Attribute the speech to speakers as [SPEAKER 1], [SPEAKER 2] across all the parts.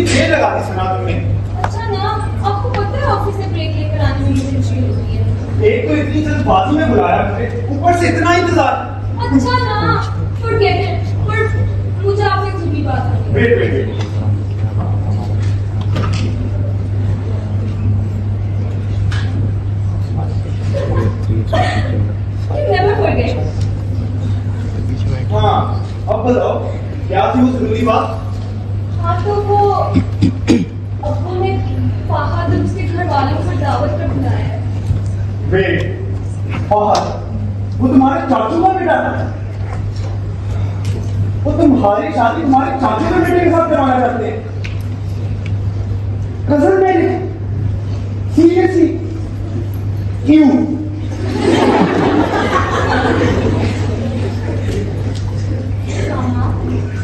[SPEAKER 1] देर लगा दी सना तुमने।
[SPEAKER 2] अच्छा ना, आपको पता है ऑफिस से ब्रेक लेकर आने में मुझे खुशी होती है।
[SPEAKER 1] एक तो इतनी जल्दबाजी में बुलाया मुझे, ऊपर से इतना इंतजार।
[SPEAKER 2] अच्छा ना, forget it, पर मुझे आपसे एक जरूरी बात करनी है।
[SPEAKER 1] Wait wait wait,
[SPEAKER 2] You never forget.
[SPEAKER 1] हाँ अब बताओ क्या थी वो जरूरी बात?
[SPEAKER 2] हाँ तो वो अब्बू ने फहद और उसके घर वालों को दावत पर बुलाया है।
[SPEAKER 1] वेट, फहद वो तुम्हारे चाचू का बेटा था? वो तुम्हारी शादी तुम्हारे चाचू के बेटे के साथ करवाना चाहते हैं? कजन मेरे? सीरियसली? क्यों?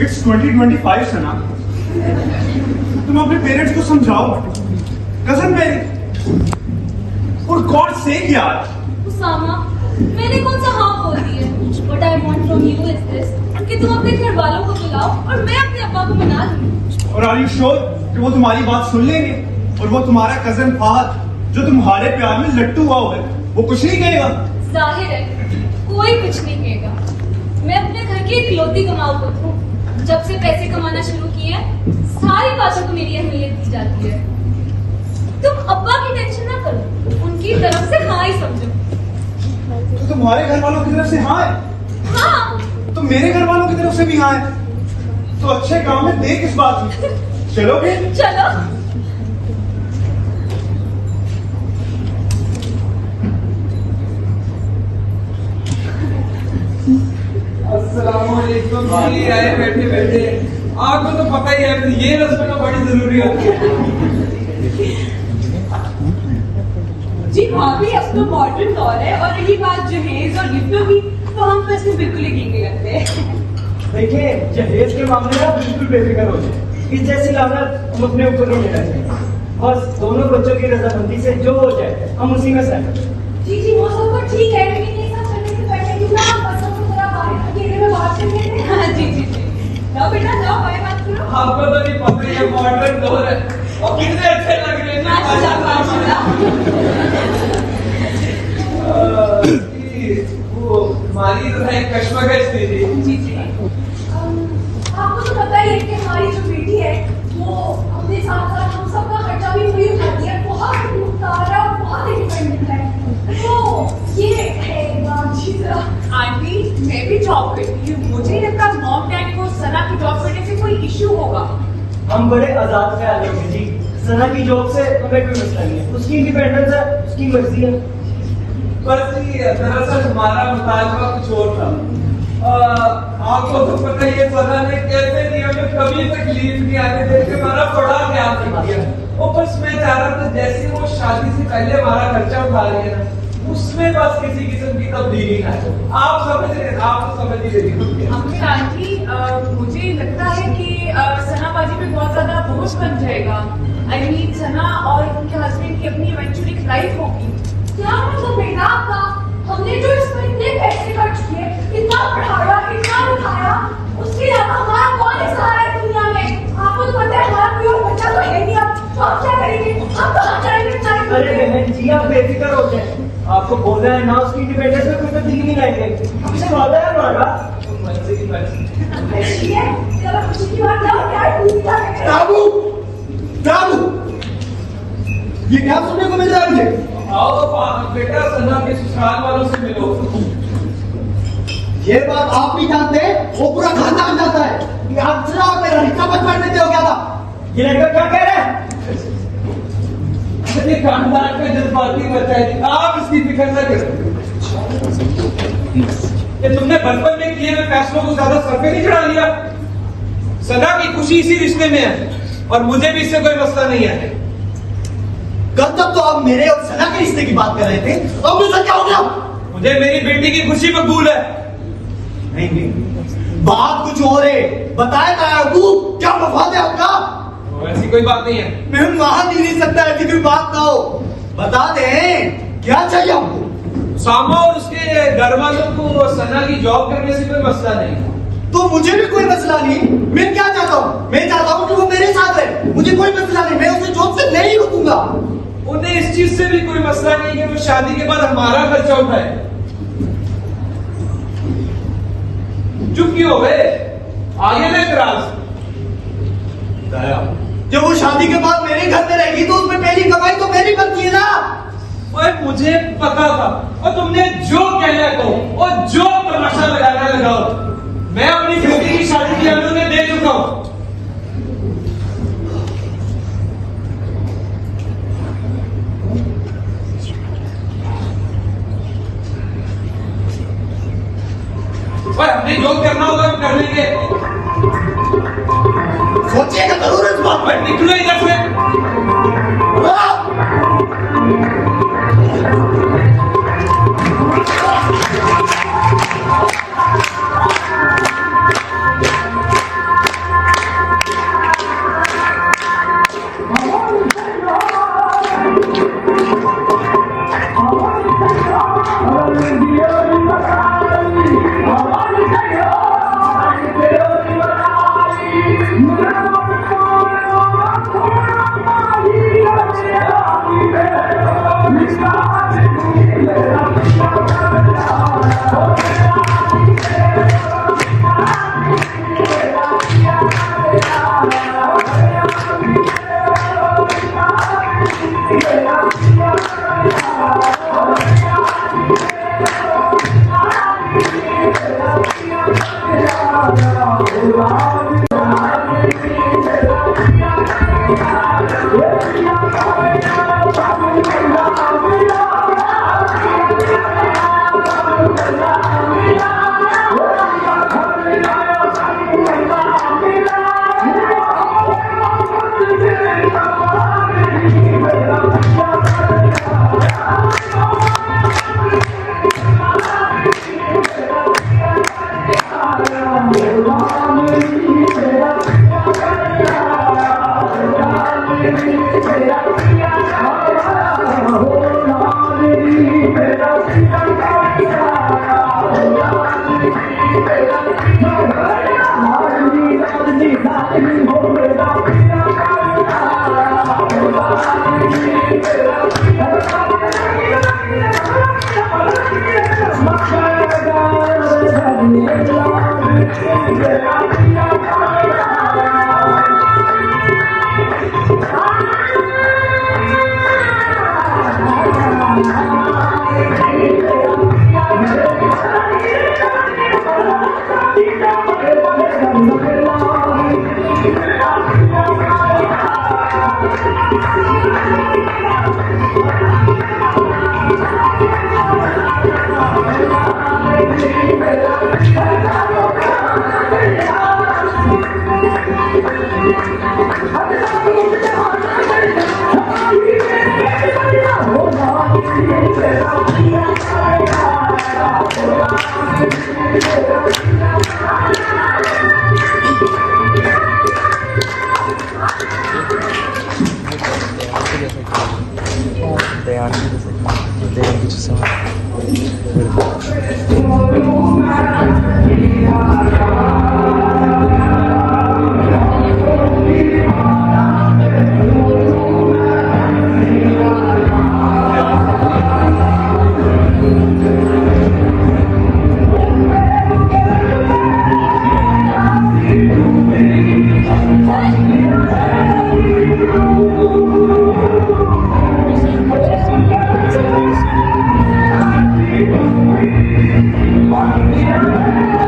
[SPEAKER 1] It's 2025 सना, तुम अपने पेरेंट्स को समझाओ। कजन मेरी, और गॉड सेक यार।
[SPEAKER 2] उसामा, मैंने कौन सा हाँ बोल दी है? What I want from you is this, कि तुम अपने घर वालों को बुलाओ और मैं अपने अब्बा को मना लूं।
[SPEAKER 1] और आर यू श्योर कि वो तुम्हारी बात सुन लेंगे? और वो तुम्हारा कजन फहद जो तुम्हारे प्यार में लट्टू हुआ हुआ है, वो कुछ नहीं कहेगा?
[SPEAKER 2] जाहिर है कोई कुछ नहीं कहेगा। मैं अपने घर की इकलौती कमाऊ पुत हूँ। जब से पैसे कमाना शुरू किए हैं, सारी बातों को मेरी अहमियत दी जाती है। तुम अब्बा की टेंशन ना करो, उनकी तरफ से हाँ ही समझो।
[SPEAKER 1] तो तुम्हारे घर वालों की तरफ से हाँ है?
[SPEAKER 2] हाँ।
[SPEAKER 1] तो मेरे घर वालों की तरफ से भी हाँ है। तो अच्छे काम में देर किस बात की? चलोगे?
[SPEAKER 2] चलो।
[SPEAKER 3] अस्सलामुअलैकुम जी, आए बैठे बैठे। आपको तो पता ही है ये रस्म तो बड़ी जरूरी होती है।
[SPEAKER 4] जी भाभी, अब तो मॉडर्न दौर है और रही बात जहेज और गिफ्टों की, तो हम तो इसमें बिल्कुल यकीन नहीं करते।
[SPEAKER 5] देखिए, जहेज के मामले में बिल्कुल बेफिक्र हो जाए। इस जैसी लागत हम अपने ऊपर नहीं लेना चाहिए। बस दोनों बच्चों की रजामंदी से जो हो जाए हम उसी में सहमत हैं।
[SPEAKER 2] जी वो सब तो ठीक है, लेकिन ये सब करने से पहले क्यों ना हम बच्चों को थोड़ा बाहर अकेले में बात कर लेते हैं?
[SPEAKER 4] हाँ जी जी जी, जाओ बेटा जाओ, बाय बात करो।
[SPEAKER 3] आपको तो नहीं पता ये मॉडर्न दौर है और कितने अच्छे लग रहे हैं।
[SPEAKER 4] माशाल्लाह माशाल्लाह।
[SPEAKER 3] वो हमारी तो है कश्मकश थी जी।
[SPEAKER 4] जी जी,
[SPEAKER 2] आपको तो पता ही है कि हमारी जो बेटी है वो अपने साथ साथ हम सबका खर्चा भी पूरी उठाती है। बहुत मुख्तार और बहुत इंडिपेंडेंट है। तो ये है जी जरा।
[SPEAKER 4] आंटी, मैं भी जॉब करती हूँ, मुझे नहीं लगता मॉम डैड को सना की जॉब करने से कोई इश्यू होगा।
[SPEAKER 5] हम बड़े आजाद ख्याल हैं जी। सना की जॉब से हमें कोई मसला नहीं है। उसकी इंडिपेंडेंस है, उसकी मर्जी है।
[SPEAKER 3] बस ये दरअसल हमारा मुतालबा कुछ और था। आपको तो पता ही है सना ने कैसे नहीं हमें कभी तकलीफ नहीं आने दे के हमारा बड़ा ध्यान रखा। और बस मैं चाह रहा था जैसे वो शादी से पहले हमारा खर्चा उठा रही है ना, उसमें बस किसी किस्म की तब्दीली ना है। आप समझ रहे, आप तो समझ ही रही।
[SPEAKER 4] अम्मी आंटी, मुझे लगता है कि सना बाजी पे बहुत ज्यादा बोझ बन जाएगा। आई मीन सना और उनके हस्बैंड की अपनी इवेंचुअली एक लाइफ होगी।
[SPEAKER 2] क्या मतलब बेटा आपका? हमने जो इस पर इतने पैसे खर्च किए, इतना पढ़ाया, इतना लिखाया, उसके अलावा हमारा कौन एक सहारा है दुनिया में? आपको तो पता है हमारा कोई और बच्चा तो है नहीं। अब तो हम क्या करेंगे? हम तो हम जाएंगे
[SPEAKER 5] अरे बहन जी, आप बेफिक्र हो जाए। आपको बोलना है ना, उसकी इंडिपेंडेंस में कोई तब्दीली नहीं लाएंगे। हमसे वादा है हमारा।
[SPEAKER 2] अच्छी है, चलो खुशी की बात है। क्या है पूरी क्या है?
[SPEAKER 1] ताबू, ताबू, ये क्या सुनने को मिल रहा है मुझे?
[SPEAKER 3] आओ बेटा, सना के ससुराल वालों से मिलो।
[SPEAKER 1] ये बात आप भी जानते हैं, वो पूरा खानदान जानता है कि आप सिर्फ मेरा रिश्ता बचपन में हो गया था।
[SPEAKER 5] ये लड़का क्या कह रहा है?
[SPEAKER 3] ये खानदान का जज्बाती बच्चा है, आप इसकी फिक्र न करें। ये तुमने बचपन में किए हुए फैसलों को ज्यादा सर पे नहीं चढ़ा लिया। सना की खुशी इसी रिश्ते में है और मुझे भी इससे कोई मसला नहीं है।
[SPEAKER 1] कल तक तो आप मेरे और सना के रिश्ते की बात कर रहे थे, अब मुझे क्या हो गया?
[SPEAKER 3] मुझे मेरी बेटी की खुशी मकबूल है।
[SPEAKER 1] नहीं नहीं, बात कुछ और है। बताया था अबू, क्या मफाद है आपका?
[SPEAKER 3] ऐसी कोई बात नहीं है।
[SPEAKER 1] मैं वहां नहीं सकता, ऐसी कोई बात ना हो। बता दें क्या चाहिए आपको?
[SPEAKER 3] सामा और उसके घर वालों को सना की जॉब करने से कोई मसला नहीं।
[SPEAKER 1] तो मुझे भी कोई मसला नहीं। मैं क्या चाहता हूँ? मैं चाहता हूँ कि वो मेरे साथ रहे,
[SPEAKER 6] मुझे कोई मसला नहीं, मैं उसे जॉब से नहीं रोकूंगा।
[SPEAKER 3] उन्हें इस चीज से भी कोई मसला नहीं कि वो शादी के बाद हमारा खर्चा उठाए। चुप क्यों हो गए? आगे ले क्रास।
[SPEAKER 6] जब वो शादी के बाद मेरे घर में रहेगी तो उसमें पहली कमाई तो मेरी बनती है ना।
[SPEAKER 3] ओए मुझे पता था, और तुमने जो कहना कहो और जो तमाशा लगाना लगाओ, मैं अपनी बेटी की शादी की अनुमति दे चुका हूं। ओए हमने जो करना होगा हम कर लेंगे।
[SPEAKER 6] सोचिएगा जरूर इस बात
[SPEAKER 3] ओए निकलो इधर से।
[SPEAKER 7] Yeah.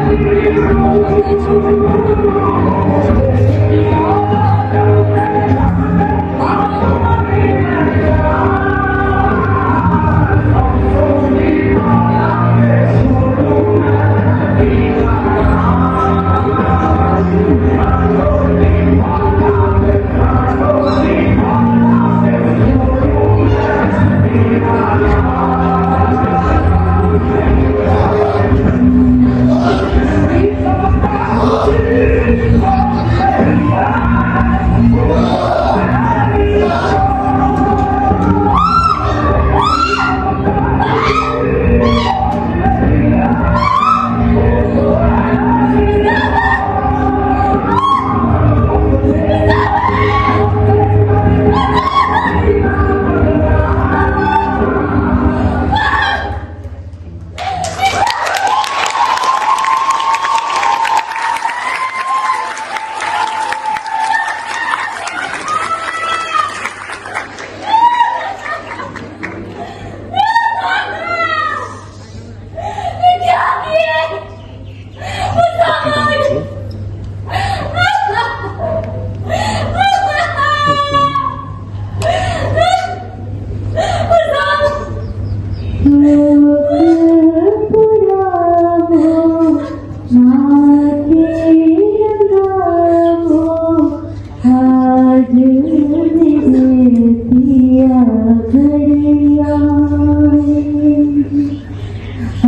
[SPEAKER 7] मेरे पिया घरिया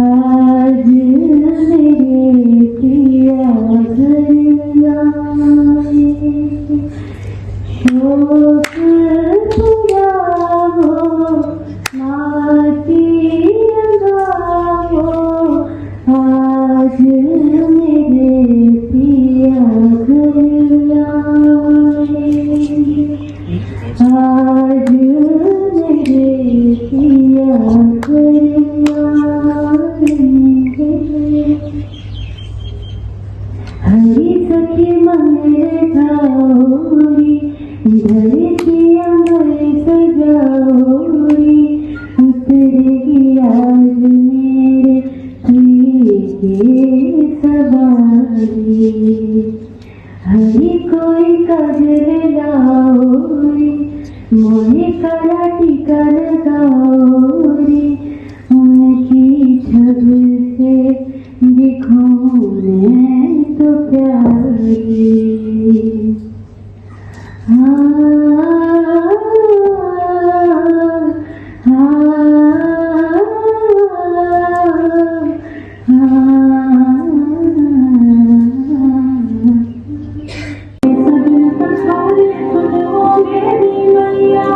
[SPEAKER 7] आज मेरे पिया घरिया शोक पूरा हो माटी लगाओ आज मेरे पिया घरिया आज मेरे पिया घरिया हरी सखी मंदिर जाओरी धरती अमर सजाओरी उतरेगी आज मेरे प्रिय के सवारी हरी कोई कजर लाओरी मोहे कला टीका लगाओरी उनकी छब से दिखूं मैं तो प्यारी मैया